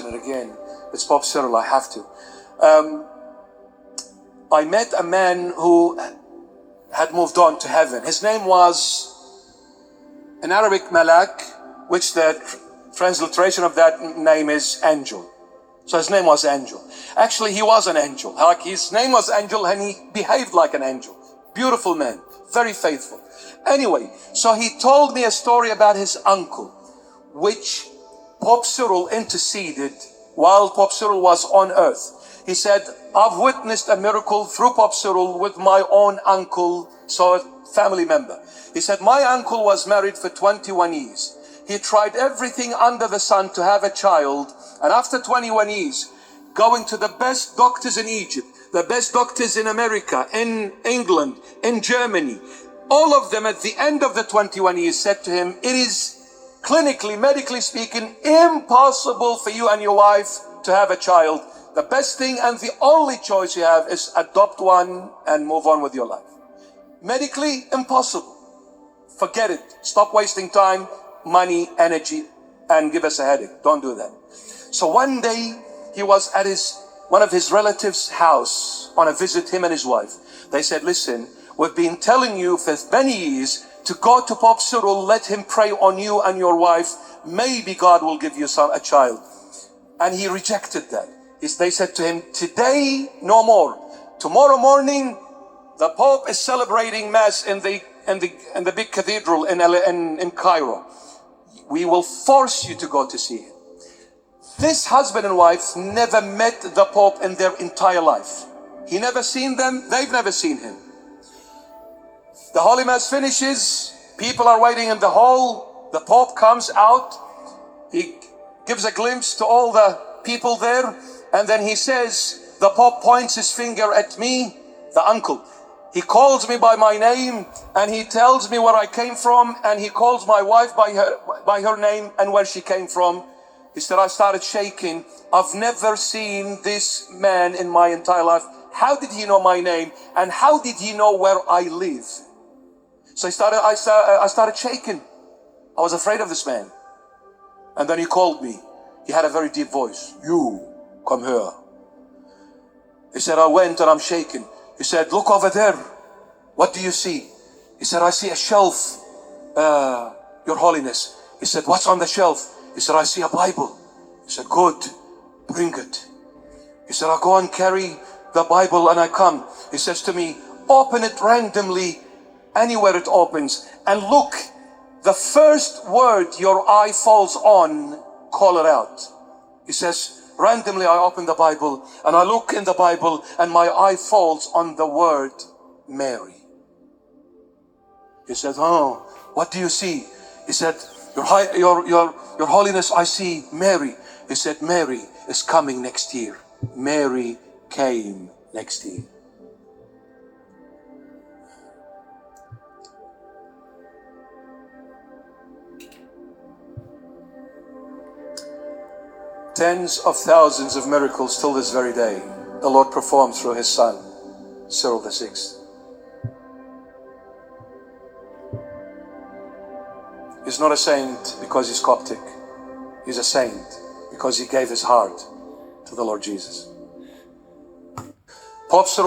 mention it again. It's Pope Cyril, I have to. I met a man who had moved on to heaven. His name was, in Arabic, Malak, which the transliteration of that name is angel. So his name was Angel. Actually, he was an angel. Like, his name was Angel and he behaved like an angel. Beautiful man, very faithful. Anyway, so he told me a story about his uncle, which Pope Cyril interceded while Pope Cyril was on earth. He said, I've witnessed a miracle through Pope Cyril with my own uncle, so a family member. He said, my uncle was married for 21 years. He tried everything under the sun to have a child. And after 21 years, going to the best doctors in Egypt, the best doctors in America, in England, in Germany, all of them at the end of the 21 years said to him, it is clinically, medically speaking, impossible for you and your wife to have a child. The best thing and the only choice you have is adopt one and move on with your life. Medically, impossible. Forget it. Stop wasting time, money, energy, and give us a headache. Don't do that. So one day, he was at one of his relatives' house on a visit, him and his wife. They said, listen, we've been telling you for many years to go to Pope Cyril, let him pray on you and your wife. Maybe God will give you a child. And he rejected that. They said to him, today, no more. Tomorrow morning, the Pope is celebrating Mass in the big cathedral in Cairo. We will force you to go to see him. This husband and wife never met the Pope in their entire life. He never seen them, they've never seen him. The Holy Mass finishes, people are waiting in the hall, the Pope comes out, he gives a glimpse to all the people there, and then he says, the Pope points his finger at me, the uncle. He calls me by my name, and he tells me where I came from, and he calls my wife by her name and where she came from. He said, I started shaking. I've never seen this man in my entire life. How did he know my name? And how did he know where I live? So I started shaking. I was afraid of this man. And then he called me. He had a very deep voice. You, come here. He said, I went and I'm shaking. He said, look over there. What do you see? He said, I see a shelf, Your Holiness. He said, what's on the shelf? He said, I see a Bible. He said, good, bring it. He said, I go and carry the Bible and I come. He says to me, open it randomly, anywhere it opens, and look, the first word your eye falls on, call it out. He says, randomly I open the Bible and I look in the Bible and my eye falls on the word Mary. He said, oh, what do you see? He said, Your Holiness, I see Mary. He said, Mary is coming next year. Mary came next year. Tens of thousands of miracles till this very day the Lord performed through his son, Cyril the Sixth. He's not a saint because he's Coptic. He's a saint because he gave his heart to the Lord Jesus. Pope Cyril